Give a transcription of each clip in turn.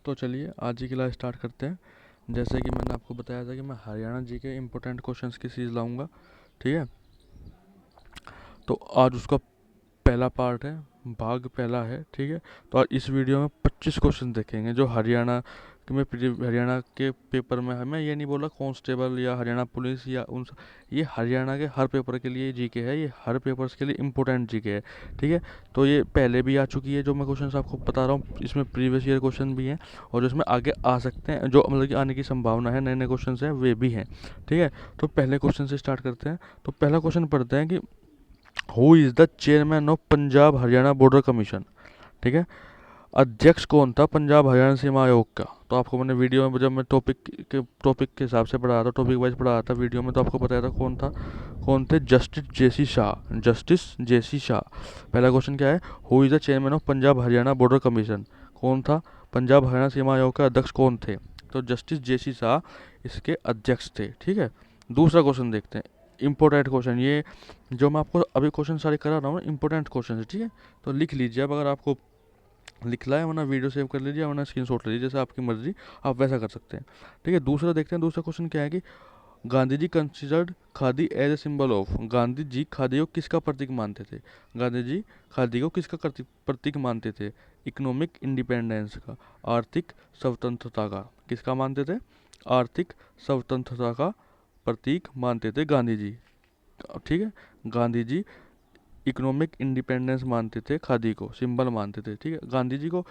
तो चलिए आज की क्लास स्टार्ट करते हैं। जैसे कि मैंने आपको बताया था कि मैं हरियाणा जी के इम्पोर्टेंट क्वेश्चंस की सीरीज लाऊंगा। ठीक है, तो आज उसका पहला पार्ट है, भाग पहला है। ठीक है, तो आज इस वीडियो में 25 क्वेश्चन देखेंगे जो हरियाणा के पेपर में है। मैं ये नहीं बोला कांस्टेबल या हरियाणा पुलिस या ये हरियाणा के हर पेपर के लिए जीके है, ये हर पेपर्स के लिए इम्पोर्टेंट जीके है। ठीक है, तो ये पहले भी आ चुकी है जो मैं क्वेश्चन आपको बता रहा हूँ, इसमें प्रीवियस ईयर क्वेश्चन भी हैं और जिसमें आगे आ सकते हैं, जो मतलब कि आने की संभावना है, नए नए क्वेश्चन हैं वे भी हैं। ठीक है, तो पहले क्वेश्चन से स्टार्ट करते हैं। तो पहला क्वेश्चन पढ़ते हैं कि who is the chairman of Punjab Haryana border commission. ठीक है, अध्यक्ष कौन था पंजाब हरियाणा सीमा आयोग का। तो आपको मैंने वीडियो में जब मैं टॉपिक के हिसाब से पढ़ा रहा था, टॉपिक वाइज पढ़ा रहा था वीडियो में, तो आपको बताया था कौन थे, जस्टिस जेसी शाह। जस्टिस जेसी शाह। पहला क्वेश्चन क्या है, who is the chairman of Punjab Haryana border commission. कौन था पंजाब हरियाणा सीमा आयोग का अध्यक्ष, कौन थे। तो जस्टिस जेसी शाह इसके अध्यक्ष थे। ठीक है, दूसरा क्वेश्चन देखते हैं। इंपॉर्टेंट क्वेश्चन, ये जो मैं आपको अभी क्वेश्चन सारे करा रहा हूँ ना, इंपॉर्टेंट क्वेश्चन है। ठीक है, तो लिख लीजिए अब अगर आपको लिखना है, वरना वीडियो सेव कर लीजिए, वरना स्क्रीनशॉट ले लीजिए, जैसे आपकी मर्जी, आप वैसा कर सकते हैं। ठीक है, दूसरा देखते हैं। दूसरा क्वेश्चन क्या है कि Gandhi ji considered khadi as a symbol of. Gandhi ji khadi को किसका प्रतीक मानते थे। गांधी जी खादी को किसका प्रतीक मानते थे। इकोनॉमिक इंडिपेंडेंस का, आर्थिक स्वतंत्रता का। किसका मानते थे, आर्थिक स्वतंत्रता का प्रतीक मानते थे गांधी जी। ठीक है, गांधी जी इकोनॉमिक इंडिपेंडेंस मानते थे, खादी को सिंबल मानते थे। ठीक है, गांधी जी को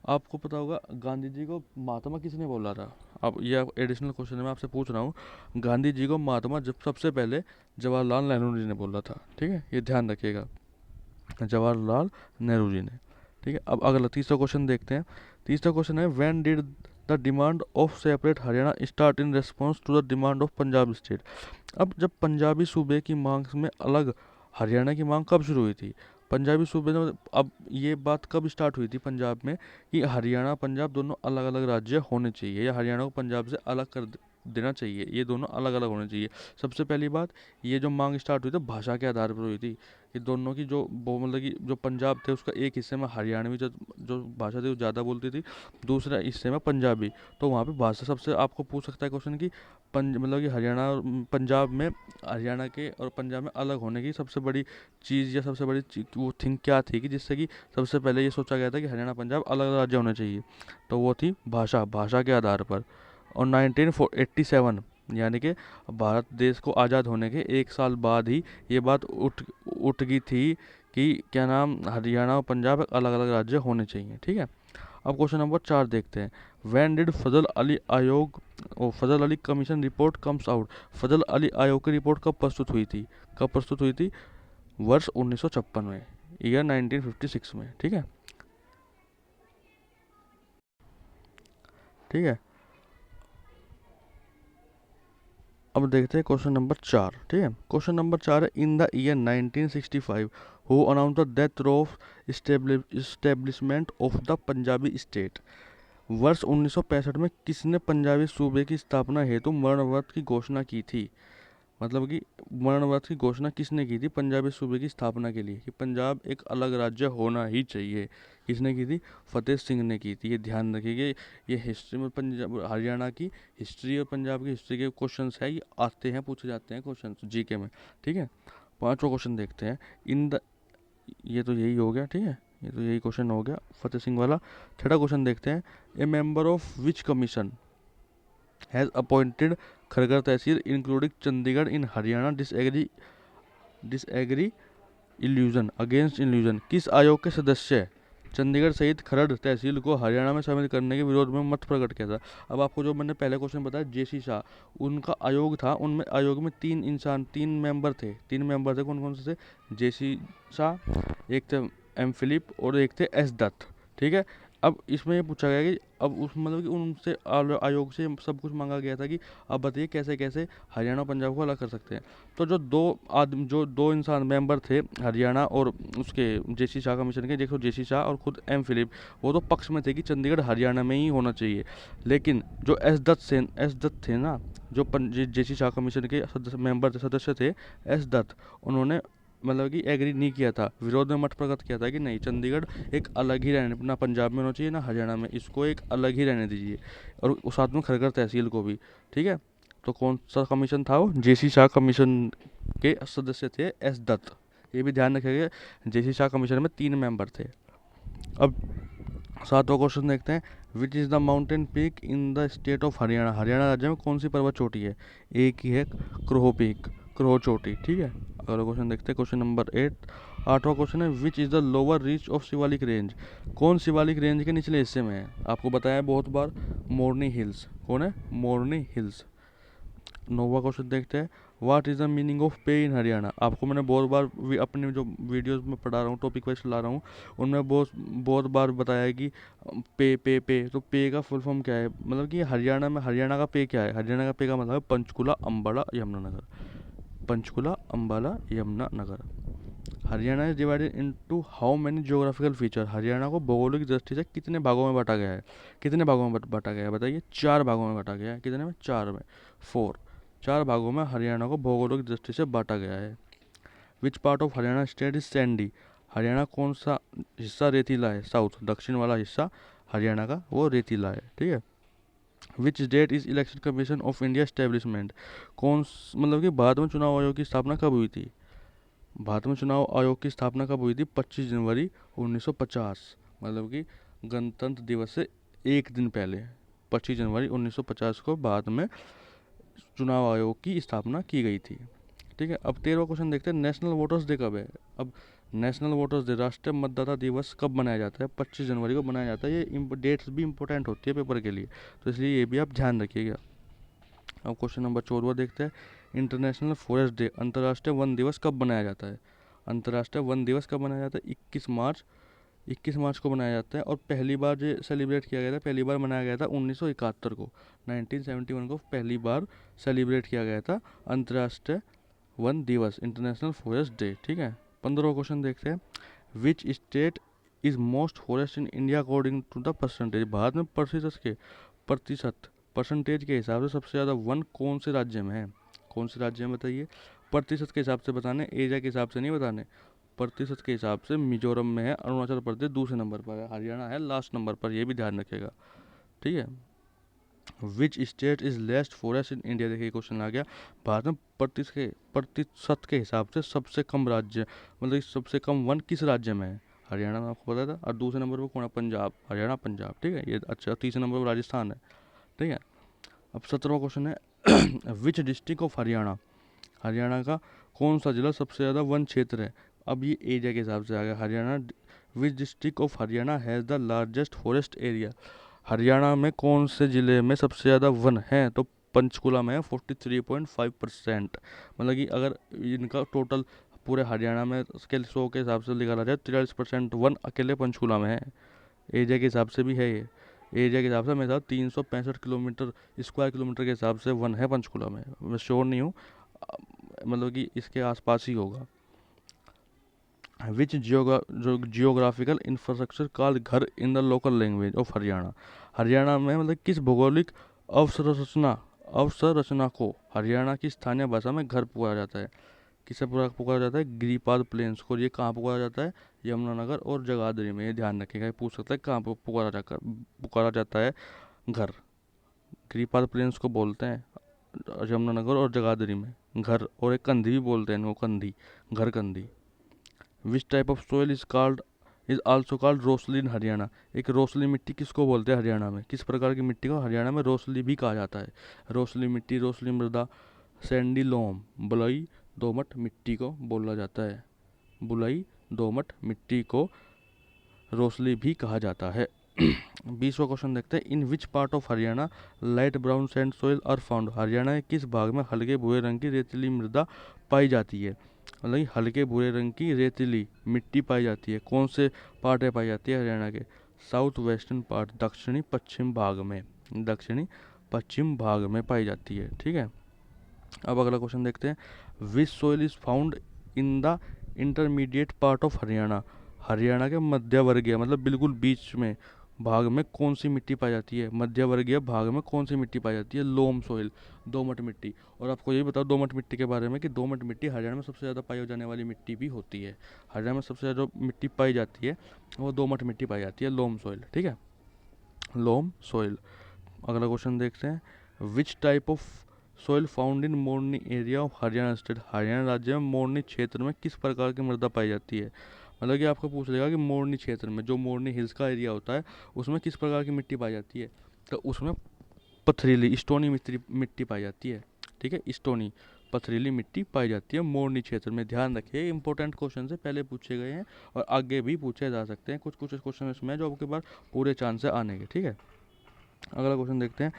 आपको पता होगा, गांधी जी को महात्मा किसने बोला था। अब यह एडिशनल क्वेश्चन है, मैं आपसे पूछ रहा हूँ। गांधी जी को महात्मा जब सबसे पहले जवाहरलाल नेहरू जी ने बोला था। ठीक है, ये ध्यान रखिएगा, जवाहरलाल नेहरू जी ने। ठीक है, अब अगला तीसरा क्वेश्चन देखते हैं। तीसरा क्वेश्चन है, when did the demand of separate Haryana start in response to the demand of Punjab state. अब जब पंजाबी सूबे की मांग में अलग हरियाणा की मांग कब शुरू हुई थी। पंजाबी सूबे में अब ये बात कब स्टार्ट हुई थी पंजाब में कि हरियाणा पंजाब दोनों अलग अलग राज्य होने चाहिए, या हरियाणा को पंजाब से अलग कर देना चाहिए, ये दोनों अलग अलग होने चाहिए। सबसे पहली बात, ये जो मांग स्टार्ट हुई थी भाषा के आधार पर हुई थी कि दोनों की जो मतलब कि जो पंजाब थे उसका एक हिस्से में हरियाणवी जो भाषा थी वो ज़्यादा बोलती थी, दूसरा हिस्से में पंजाबी। तो वहाँ पे भाषा सबसे आपको पूछ सकता है क्वेश्चन कि मतलब कि हरियाणा और पंजाब में, हरियाणा के और पंजाब में अलग होने की सबसे बड़ी चीज़ या सबसे बड़ी वो थिंग क्या थी कि जिससे कि सबसे पहले ये सोचा गया था कि हरियाणा पंजाब अलग अलग राज्य होने चाहिए। तो वो थी भाषा के आधार पर। और 1987 यानी कि भारत देश को आज़ाद होने के एक साल बाद ही ये बात उठ गई थी कि क्या नाम, हरियाणा और पंजाब अलग अलग राज्य होने चाहिए। ठीक है, अब क्वेश्चन नंबर 4 देखते हैं। When did Fazal Ali commission report comes out. Fazal Ali आयोग की रिपोर्ट कब प्रस्तुत हुई थी। कब प्रस्तुत हुई थी, वर्ष 1956 में, ईयर 1956 में। ठीक है, ठीक है, अब देखते हैं क्वेश्चन नंबर 4। ठीक है, क्वेश्चन नंबर 4 है, in the year 1965 who announce the death of establishment of the Punjabi state. वर्ष 1965 में किसने पंजाबी सूबे की स्थापना हेतु मरण व्रत की घोषणा की थी। मतलब कि मरण व्रत की घोषणा किसने की थी पंजाबी सूबे की स्थापना के लिए कि पंजाब एक अलग राज्य होना ही चाहिए। किसने की थी, फतेह सिंह ने की थी। ये ध्यान रखिए, ये हिस्ट्री में पंजाब हरियाणा की हिस्ट्री और पंजाब की हिस्ट्री के क्वेश्चंस है, ये आते हैं, पूछे जाते हैं क्वेश्चन जीके में। ठीक है, पांचवा क्वेश्चन देखते हैं। इन द ये तो यही हो गया। ठीक है, ये तो यही क्वेश्चन हो गया फतेह सिंह वाला। छठा क्वेश्चन देखते हैं। A member of which commission has appointed Kharar tehsil including Chandigarh in Haryana disagree illusion against illusion. किस आयोग के सदस्य चंडीगढ़ सहित खरड़ तहसील को हरियाणा में शामिल करने के विरोध में मत प्रकट किया था। अब आपको जो मैंने पहले क्वेश्चन बताया जेसी शाह, उनका आयोग था, उनमें आयोग में तीन मेंबर थे। कौन कौन से थे, जेसी शाह, एक थे एम फिलिप और एक थे एस दत्त। ठीक है, अब इसमें ये पूछा गया कि अब उस मतलब कि उनसे आयोग से सब कुछ मांगा गया था कि अब बताइए कैसे कैसे हरियाणा और पंजाब को अलग कर सकते हैं। तो जो दो इंसान मेंबर थे हरियाणा और उसके जेसी शाह कमीशन के, देखो जेसी शाह और खुद एम फिलिप, वो तो पक्ष में थे कि चंडीगढ़ हरियाणा में ही होना चाहिए। लेकिन जो एस दत्त थे ना, जो जेसी शाह कमीशन के सदस्य थे एस दत्त, उन्होंने मतलब कि एग्री नहीं किया था, विरोध में मत प्रकट किया था कि नहीं, चंडीगढ़ एक अलग ही रहने, ना पंजाब में होना चाहिए ना हरियाणा में, इसको एक अलग ही रहने दीजिए, और उस साथ में खरगर तहसील को भी। ठीक है, तो कौन सा कमीशन था वो? जेसी शाह कमीशन के सदस्य थे एस दत्त। ये भी ध्यान रखिएगा, जेसी शाह कमीशन में 3 मेंबर थे। अब 7वां क्वेश्चन देखते हैं, which is the mountain peak in the state of Haryana? Haryana राज्य में कौन सी पर्वत चोटी है? एक ही है, क्रोहो पीक, क्रोहो चोटी। ठीक है, अगला क्वेश्चन देखते हैं, क्वेश्चन नंबर 8। 8वां क्वेश्चन है, which is the lower reach of Shivalik range? कौन शिवालिक रेंज के निचले हिस्से में है? आपको बताया बहुत बार, मोरनी हिल्स। कौन है? मोरनी हिल्स। 9वां क्वेश्चन देखते हैं, what is the meaning of पे इन हरियाणा? आपको मैंने बहुत बार अपने जो वीडियोस में पढ़ा रहा हूँ, टॉपिक वाइज ला रहा हूँ, उनमें बहुत बहुत बार बताया है कि पे तो पे का फुल फॉर्म क्या है, मतलब कि हरियाणा में हरियाणा का पे क्या है? हरियाणा का पे का मतलब है Panchkula, Ambala, Yamunanagar. Panchkula, Ambala, Yamunanagar. Haryana is divided into how many geographical feature? Haryana को भौगोलिक दृष्टि से कितने भागों में बांटा गया है? कितने भागों में बांटा गया है बताइए? 4 भागों में बांटा गया है। कितने में? 4 में। 4। 4 भागों में हरियाणा को भौगोलिक दृष्टि से बांटा गया है। विच part of Haryana state is Sandy? Haryana कौन सा हिस्सा रेतीला है? साउथ, दक्षिण वाला हिस्सा हरियाणा का वो रेतीला है। ठीक है। Which date is Election Commission of India establishment? मतलब कि भारत में चुनाव आयोग की स्थापना कब हुई थी? भारत में चुनाव आयोग की स्थापना कब हुई थी? 25 जनवरी 1950, मतलब कि गणतंत्र दिवस से एक दिन पहले 25 जनवरी 1950 को भारत में चुनाव आयोग की स्थापना की गई थी। ठीक है, अब 13वां क्वेश्चन देखते हैं, नेशनल वोटर्स डे कब है? अब नेशनल वोटर्स डे, राष्ट्रीय मतदाता दिवस कब मनाया जाता है? 25 जनवरी को मनाया जाता है। ये डेट्स भी इंपॉर्टेंट होती है पेपर के लिए, तो इसलिए ये भी आप ध्यान रखिएगा। अब क्वेश्चन नंबर 14 देखते हैं, इंटरनेशनल फॉरेस्ट डे, अंतर्राष्ट्रीय वन दिवस कब मनाया जाता है? अंतर्राष्ट्रीय वन दिवस कब मनाया जाता है? 21 मार्च को मनाया जाता है। और पहली बार जो सेलिब्रेट किया गया था, पहली बार मनाया गया था 1971 को, 1971 को पहली बार सेलिब्रेट किया गया था अंतर्राष्ट्रीय वन दिवस, इंटरनेशनल फॉरेस्ट डे। ठीक है, 15वां क्वेश्चन देखते हैं, which state is most forest in India according to the percentage? भारत में प्रतिशत परसेंटेज के हिसाब से सबसे ज़्यादा वन कौन से राज्य में है? कौन से राज्य में बताइए? प्रतिशत के हिसाब से बताने, एरिया के हिसाब से नहीं बताने, प्रतिशत के हिसाब से मिजोरम में है, अरुणाचल प्रदेश दूसरे नंबर पर है, हरियाणा है लास्ट नंबर पर, ये भी ध्यान रखिएगा। ठीक है, which state is least forest in India? देखिए क्वेश्चन आ गया, भारत में प्रतिशत के हिसाब से सबसे कम राज्य, मतलब सबसे कम वन किस राज्य में है? हरियाणा में, आपको पता था। और दूसरे नंबर पर कौन है? पंजाब, हरियाणा पंजाब। ठीक है, ये अच्छा। तीसरे नंबर पर राजस्थान है। ठीक है, अब 17वां क्वेश्चन है, which district of Haryana? Haryana का कौन सा जिला सबसे ज़्यादा वन क्षेत्र है? अब ये एरिया के हिसाब से आ गया, Haryana, which district of Haryana has the largest forest area? Haryana में कौन से ज़िले में सबसे ज़्यादा वन है? तो पंचकुला में है, 43.5%। मतलब कि अगर इनका टोटल पूरे हरियाणा में स्केल 100 के हिसाब से निकाला जाए, 43% वन अकेले पंचकुला में है। एरिया के हिसाब से भी है ये, एरिया के हिसाब से मेरे साथ 365 किलोमीटर स्क्वायर किलोमीटर के हिसाब से वन है पंचकुला में। मैं श्योर नहीं हूँ, मतलब कि इसके आसपास ही होगा। विच जियोग्राफिकल इंफ्रास्ट्रक्चर कॉल्ड घर इन the local language of Haryana? Haryana में मतलब किस भौगोलिक अवसंरचना को हरियाणा की स्थानीय भाषा में घर पुकारा जाता है? किसे पुकारा जाता है? गिरिपाद प्लेन्स को। ये कहाँ पुकारा जाता है? यमुनानगर और जगाधरी में। ये ध्यान रखिएगा, पूछ सकता है कहाँ पर पुकारा जाता है घर। गिरिपाद प्लेन्स को बोलते हैं यमुनानगर और जगाधरी में घर, और एक कंधी भी बोलते हैं इनको, कंधी, घर कंधी। Which type of soil is also called rosli in Haryana? एक रोसली मिट्टी किसको बोलते हैं हरियाणा में? किस प्रकार की मिट्टी को हरियाणा में रोसली भी कहा जाता है? रोसली मिट्टी, रोसली मृदा, सैंडी लोम, बलुई दोमट मिट्टी को बोला जाता है। बुलाई दोमट मिट्टी को रोसली भी कहा जाता है। 20वां क्वेश्चन देखते हैं, in which part of Haryana light brown sand soil are found? Haryana के किस भाग में हल्के भूरे रंग की रेतीली मृदा पाई जाती है? मतलब हल्के भूरे रंग की रेतीली मिट्टी पाई जाती है। कौन से पार्ट में पाई जाती है हरियाणा के? साउथ वेस्टर्न पार्ट, दक्षिणी पश्चिम भाग में, दक्षिणी पश्चिम भाग में पाई जाती है। ठीक है, अब अगला क्वेश्चन देखते हैं, which soil is found in the intermediate part of Haryana? Haryana के मध्यवर्गीय, मतलब बिल्कुल बीच में भाग में कौन सी मिट्टी पाई जाती है? मध्यवर्गीय भाग में कौन सी मिट्टी पाई जाती है? लोम सॉइल, दोमट मिट्टी। और आपको ये बताओ दोमट मिट्टी के बारे में कि दोमट मिट्टी हरियाणा में सबसे ज़्यादा पाई जाने वाली मिट्टी भी होती है। हरियाणा में सबसे ज़्यादा मिट्टी पाई जाती है वो दोमट मिट्टी पाई जाती है, लोम सॉइल। ठीक है, लोम सॉइल। अगला क्वेश्चन देखते हैं, विच type of soil found in Morni area of Haryana state? Haryana राज्य में मोरनी क्षेत्र में किस प्रकार की मृदा पाई जाती है? मतलब कि आपको पूछ लेगा कि मोरनी क्षेत्र में, जो मोरनी हिल्स का एरिया होता है, उसमें किस प्रकार की मिट्टी पाई जाती है? तो उसमें पथरीली स्टोनी मिट्टी पाई जाती है। ठीक है, स्टोनी पथरीली मिट्टी पाई जाती है मोरनी क्षेत्र में। ध्यान रखिए, इंपॉर्टेंट क्वेश्चन से पहले पूछे गए हैं और आगे भी पूछे जा सकते हैं। कुछ कुछ क्वेश्चन इसमें जो आपके पास पूरे चांस है आने के। ठीक है, अगला क्वेश्चन देखते हैं।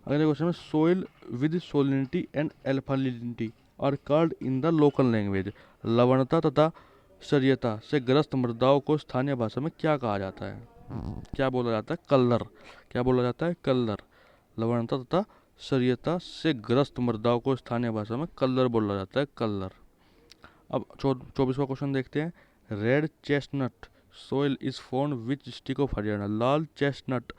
अगले क्वेश्चन में, soil with salinity and alkalinity are called in the local language. लवणता तथा क्षारीयता से ग्रस्त मृदाओं को स्थानीय भाषा में क्या कहा जाता है? क्या बोला जाता है? कल्लर। क्या बोला जाता है? कल्लर। लवणता तथा क्षारीयता से ग्रस्त मृदाओं को स्थानीय भाषा में कल्लर बोला जाता है, कल्लर। अब 24वां क्वेश्चन देखते हैं। Red chestnut soil is found which district of Haryana? Lal chestnut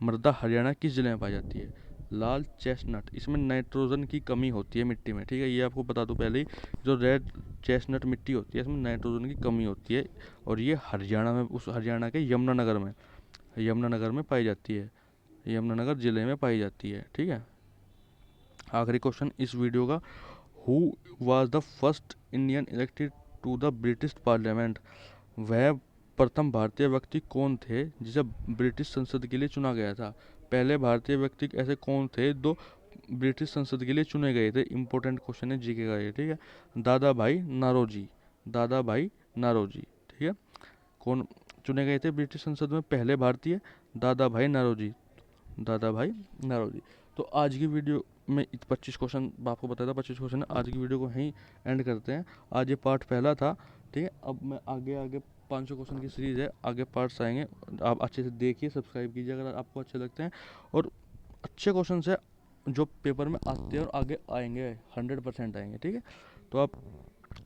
मृदा हरियाणा किस जिले में पाई जाती है? लाल चेस्टनट, इसमें नाइट्रोजन की कमी होती है मिट्टी में। ठीक है, ये आपको बता दूं पहले ही, जो रेड चेस्टनट मिट्टी होती है इसमें नाइट्रोजन की कमी होती है और ये हरियाणा में, उस हरियाणा के यमुनानगर में पाई जाती है, यमुनानगर जिले में पाई जाती है। ठीक है, आखिरी क्वेश्चन इस वीडियो का, who was the first Indian elected to the British parliament? वह प्रथम भारतीय व्यक्ति कौन थे जिसे ब्रिटिश संसद के लिए चुना गया था? पहले भारतीय व्यक्ति ऐसे कौन थे जो ब्रिटिश संसद के लिए चुने गए थे? इंपॉर्टेंट क्वेश्चन है जीके का ये। ठीक है, दादा भाई नारोजी, दादा भाई नारोजी। ठीक है, कौन चुने गए थे ब्रिटिश संसद में पहले भारतीय? दादा भाई नारोजी, दादा भाई नारोजी। तो आज की वीडियो में 25 क्वेश्चन आपको बताया था, 25 क्वेश्चन है। आज की वीडियो को यहीं एंड करते हैं। आज ये पार्ट पहला था। ठीक है, अब मैं आगे आगे 500 क्वेश्चन की सीरीज़ है, आगे पार्ट्स आएंगे। आप अच्छे से देखिए, सब्सक्राइब कीजिए अगर आपको अच्छे लगते हैं। और अच्छे क्वेश्चन है जो पेपर में आते हैं और आगे आएंगे, 100% आएंगे। ठीक है, तो आप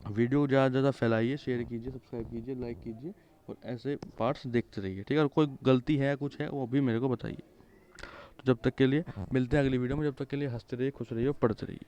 वीडियो ज़्यादा से ज़्यादा फैलाइए, शेयर कीजिए, सब्सक्राइब कीजिए, लाइक कीजिए और ऐसे पार्ट्स देखते रहिए। ठीक है, और कोई गलती है कुछ है वो भी मेरे को बताइए। तो जब तक के लिए मिलते हैं अगली वीडियो में। जब तक के लिए हंसते रहिए, खुश रहिए और पढ़ते रहिए।